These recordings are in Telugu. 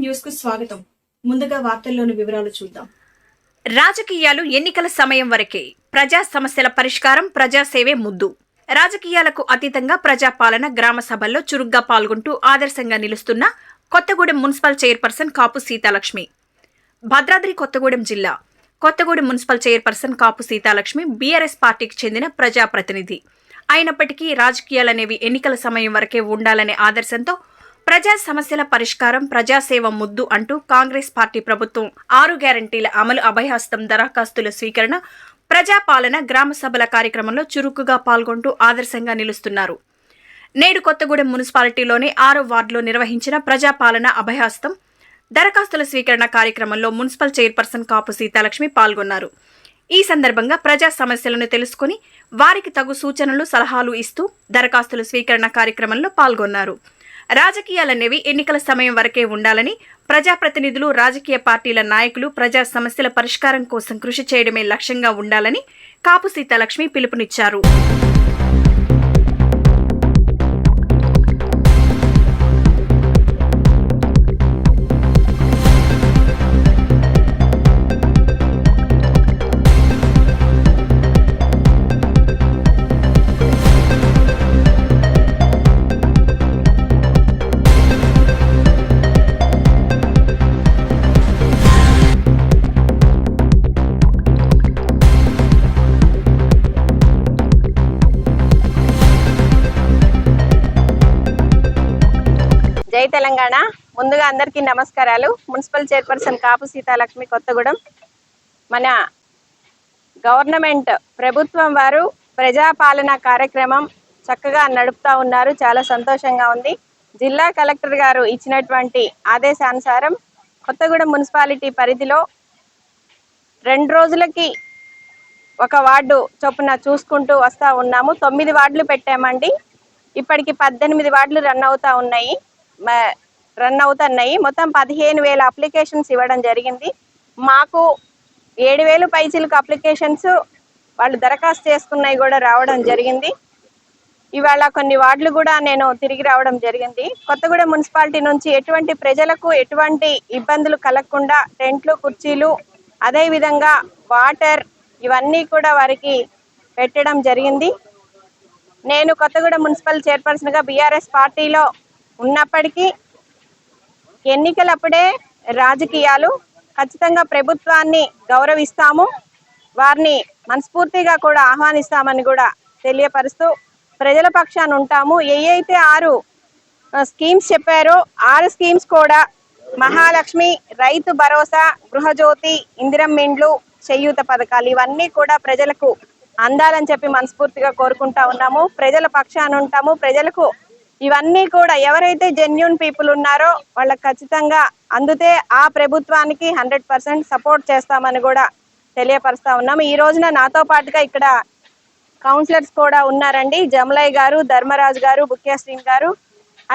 న్యూస్ కు స్వాగతం. ముందుగా వార్తల్లోని వివరాలు చూద్దాం. రాజకీయాలు ఎన్నికల సమయం వరకే. ప్రజా సమస్యల పరిష్కారం, ప్రజాసేవే ముద్దు. రాజకీయాలకు అతీతంగా ప్రజాపాలన, గ్రామ సభల్లో చురుగ్గా పాల్గొంటూ ఆదర్శంగా నిలుస్తున్న కొత్తగూడెం మున్సిపల్ చైర్పర్సన్ కాపు సీతాలక్ష్మి. భద్రాద్రి కొత్తగూడెం జిల్లా కొత్తగూడెం మున్సిపల్ చైర్పర్సన్ కాపు సీతాలక్ష్మి బీఆర్ఎస్ పార్టీకి చెందిన ప్రజాప్రతినిధి అయినప్పటికీ రాజకీయాలనేవి ఎన్నికల సమయం వరకే ఉండాలనే ఆదర్శంతో ప్రజా సమస్యల పరిష్కారం, ప్రజాసేవ ముద్దు అంటూ కాంగ్రెస్ పార్టీ ప్రభుత్వం 6 గ్యారంటీల అమలు, అభయహస్తం, దరఖాస్తుల స్వీకరణ, ప్రజాపాలన, గ్రామ సభల కార్యక్రమంలో చురుకుగా పాల్గొంటూ ఆదర్శంగా నిలుస్తున్నారు. నేడు కొత్తగూడెం మున్సిపాలిటీలోని 6వ వార్డులో నిర్వహించిన ప్రజాపాలన, అభయహస్తం, దరఖాస్తుల స్వీకరణ కార్యక్రమంలో మున్సిపల్ చైర్పర్సన్ కాపు సీతాలక్ష్మి పాల్గొన్నారు. ఈ సందర్భంగా ప్రజా సమస్యలను తెలుసుకుని వారికి తగు సూచనలు, సలహాలు ఇస్తూ దరఖాస్తుల స్వీకరణ కార్యక్రమంలో పాల్గొన్నారు. రాజకీయాలనేవి ఎన్నికల సమయం వరకే ఉండాలని, ప్రజాప్రతినిధులు, రాజకీయ పార్టీల నాయకులు ప్రజా సమస్యల పరిష్కారం కోసం కృషి చేయడమే లక్ష్యంగా ఉండాలని కాపు సీతాలక్ష్మి పిలుపునిచ్చారు. జై తెలంగాణ. ముందుగా అందరికీ నమస్కారాలు. మున్సిపల్ చైర్పర్సన్ కాపు సీతాలక్ష్మి, కొత్తగూడెం. మన గవర్నమెంట్ ప్రభుత్వం వారు ప్రజాపాలన కార్యక్రమం చక్కగా నడుపుతా ఉన్నారు. చాలా సంతోషంగా ఉంది. జిల్లా కలెక్టర్ గారు ఇచ్చినటువంటి ఆదేశానుసారం కొత్తగూడెం మున్సిపాలిటీ పరిధిలో 2 రోజులకి ఒక వార్డు చొప్పున చూసుకుంటూ వస్తూ ఉన్నాము. 9 వార్డులు పెట్టామండి. ఇప్పటికి 18 వార్డులు రన్ అవుతున్నాయి. మొత్తం 15,000 అప్లికేషన్స్ ఇవ్వడం జరిగింది. మాకు 7,000 పైసలకు అప్లికేషన్స్ వాళ్ళు దరఖాస్తు చేసుకున్నవి కూడా రావడం జరిగింది. ఇవాళ కొన్ని వార్డులు కూడా నేను తిరిగి రావడం జరిగింది. కొత్తగూడెం మున్సిపాలిటీ నుంచి ఎటువంటి ప్రజలకు ఎటువంటి ఇబ్బందులు కలగకుండా టెంట్లు, కుర్చీలు, అదేవిధంగా వాటర్ ఇవన్నీ కూడా వారికి పెట్టడం జరిగింది. నేను కొత్తగూడెం మున్సిపల్ చైర్పర్సన్గా బీఆర్ఎస్ పార్టీలో ఉన్నప్పటికీ ఎన్నికలప్పుడే రాజకీయాలు, ఖచ్చితంగా ప్రభుత్వాన్ని గౌరవిస్తాము, వారిని మనస్ఫూర్తిగా కూడా ఆహ్వానిస్తామని కూడా తెలియపరుస్తూ ప్రజల పక్షాన ఉంటాము. ఏవైతే 6 స్కీమ్స్ చెప్పారో 6 స్కీమ్స్ కూడా మహాలక్ష్మి, రైతు భరోసా, గృహజ్యోతి, ఇందిరమ్మ ఇండ్లు, చేయూత పథకాలు ఇవన్నీ కూడా ప్రజలకు అందాలని చెప్పి మనస్ఫూర్తిగా కోరుకుంటా ఉన్నాము. ప్రజల పక్షాన ఉంటాము. ప్రజలకు ఇవన్నీ కూడా ఎవరైతే జెన్యూన్ పీపుల్ ఉన్నారో వాళ్ళకి ఖచ్చితంగా అందుతే ఆ ప్రభుత్వానికి 100% సపోర్ట్ చేస్తామని కూడా తెలియపరుస్తా ఉన్నాము. ఈ రోజున నాతో పాటుగా ఇక్కడ కౌన్సిలర్స్ కూడా ఉన్నారండి. జమలయ్య గారు, ధర్మరాజు గారు, బుక్యా శ్రీన్ గారు.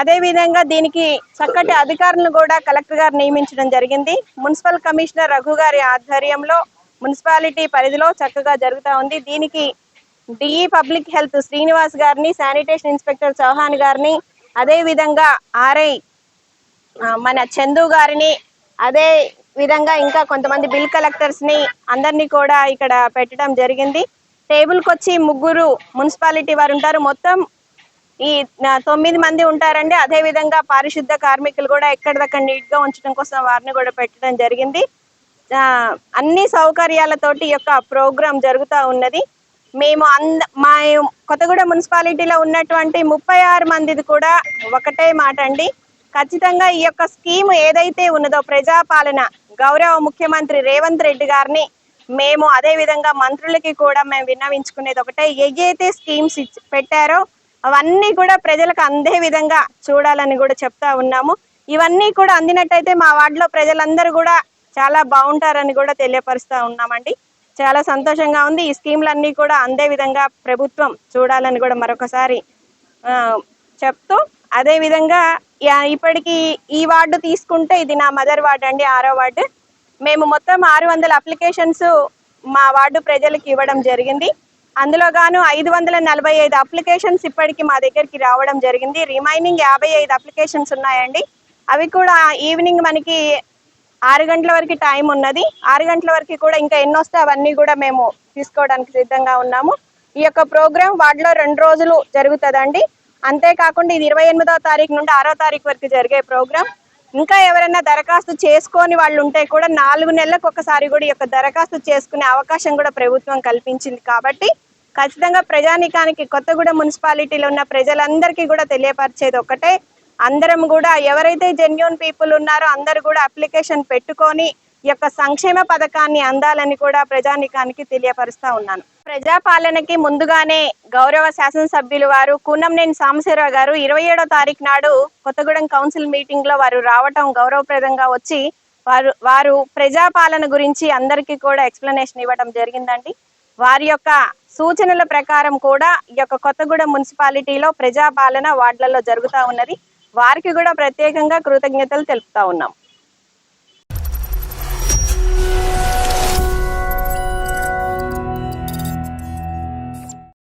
అదేవిధంగా దీనికి చక్కటి అధికారులను కూడా కలెక్టర్ గారు నియమించడం జరిగింది. మున్సిపల్ కమిషనర్ రఘు గారి ఆధ్వర్యంలో మున్సిపాలిటీ పరిధిలో చక్కగా జరుగుతూ ఉంది. దీనికి డిఈ పబ్లిక్ హెల్త్ శ్రీనివాస్ గారిని, శానిటేషన్ ఇన్స్పెక్టర్ చౌహాన్ గారిని, అదే విధంగా ఆర్ఐ మన చందు గారిని, అదే విధంగా ఇంకా కొంతమంది బిల్ కలెక్టర్స్ ని అందరినీ కూడా ఇక్కడ పెట్టడం జరిగింది. టేబుల్కి వచ్చి 3 మున్సిపాలిటీ వారు ఉంటారు. మొత్తం ఈ 9 మంది ఉంటారండి. అదే విధంగా పారిశుద్ధ కార్మికులు కూడా ఎక్కడిదక్కడ నీట్ గా ఉంచడం కోసం వారిని కూడా పెట్టడం జరిగింది. అన్ని సౌకర్యాలతోటి ఈ యొక్క ప్రోగ్రాం జరుగుతూ ఉన్నది. మేము మా కొత్తగూడెం మున్సిపాలిటీలో ఉన్నటువంటి 36 మందిది కూడా ఒకటే మాట అండి. ఖచ్చితంగా ఈ యొక్క స్కీమ్ ఏదైతే ఉన్నదో ప్రజాపాలన, గౌరవ ముఖ్యమంత్రి రేవంత్ రెడ్డి గారిని మేము అదే విధంగా మంత్రులకి కూడా మేము విన్నవించుకునేది ఒకటే, ఏదైతే స్కీమ్స్ పెట్టారో అవన్నీ కూడా ప్రజలకు అందే విధంగా చూడాలని కూడా చెప్తా ఉన్నాము. ఇవన్నీ కూడా అందినట్టయితే మా వార్డులో ప్రజలందరూ కూడా చాలా బాగుంటారని కూడా తెలియపరుస్తూ ఉన్నామండి. చాలా సంతోషంగా ఉంది. ఈ స్కీమ్లన్నీ కూడా అందే విధంగా ప్రభుత్వం చూడాలని కూడా మరొకసారి చెప్తూ, అదే విధంగా ఇప్పటికి ఈ వార్డు తీసుకుంటే ఇది నా మదర్ వార్డు అండి, 6వ వార్డు. మేము మొత్తం 600 అప్లికేషన్స్ మా వార్డు ప్రజలకు ఇవ్వడం జరిగింది. అందులో గాను 545 అప్లికేషన్స్ ఇప్పటికి మా దగ్గరికి రావడం జరిగింది. రిమైనింగ్ 55 అప్లికేషన్స్ ఉన్నాయండి. అవి కూడా ఈవినింగ్ మనకి 6 గంటల వరకు టైం ఉన్నది. 6 గంటల వరకు కూడా ఇంకా ఎన్ని వస్తే అవన్నీ కూడా మేము తీసుకోవడానికి సిద్ధంగా ఉన్నాము. ఈ యొక్క ప్రోగ్రాం వార్డులో 2 రోజులు జరుగుతుందండి. అంతేకాకుండా ఇది 28వ తారీఖు నుండి 6వ తారీఖు వరకు జరిగే ప్రోగ్రాం. ఇంకా ఎవరైనా దరఖాస్తు చేసుకొని వాళ్ళు ఉంటే కూడా 4 నెలలకు ఒకసారి కూడా ఈ యొక్క దరఖాస్తు చేసుకునే అవకాశం కూడా ప్రభుత్వం కల్పించింది. కాబట్టి ఖచ్చితంగా ప్రజానీకానికి కొత్తగూడెం మున్సిపాలిటీలో ఉన్న ప్రజలందరికీ కూడా తెలియపరిచేది ఒకటే, అందరం కూడా ఎవరైతే జెన్యూన్ పీపుల్ ఉన్నారో అందరూ కూడా అప్లికేషన్ పెట్టుకొని ఈ యొక్క సంక్షేమ పథకాన్ని అందాలని కూడా ప్రజానీకానికి తెలియపరుస్తా ఉన్నాను. ప్రజాపాలనకి ముందుగానే గౌరవ శాసనసభ్యులు వారు కూనంనేని సాంబశివరావు గారు 27వ తారీఖు నాడు కొత్తగూడెం కౌన్సిల్ మీటింగ్ లో వారు రావటం గౌరవప్రదంగా వచ్చి వారు ప్రజాపాలన గురించి అందరికీ కూడా ఎక్స్ప్లెనేషన్ ఇవ్వడం జరిగిందండి. వారి యొక్క సూచనల ప్రకారం కూడా ఈ యొక్క కొత్తగూడెం మున్సిపాలిటీలో ప్రజాపాలన వార్డులలో జరుగుతూ ఉన్నది. వారికి కూడా ప్రత్యేకంగా కృతజ్ఞతలు తెలుపుతా ఉన్నాం.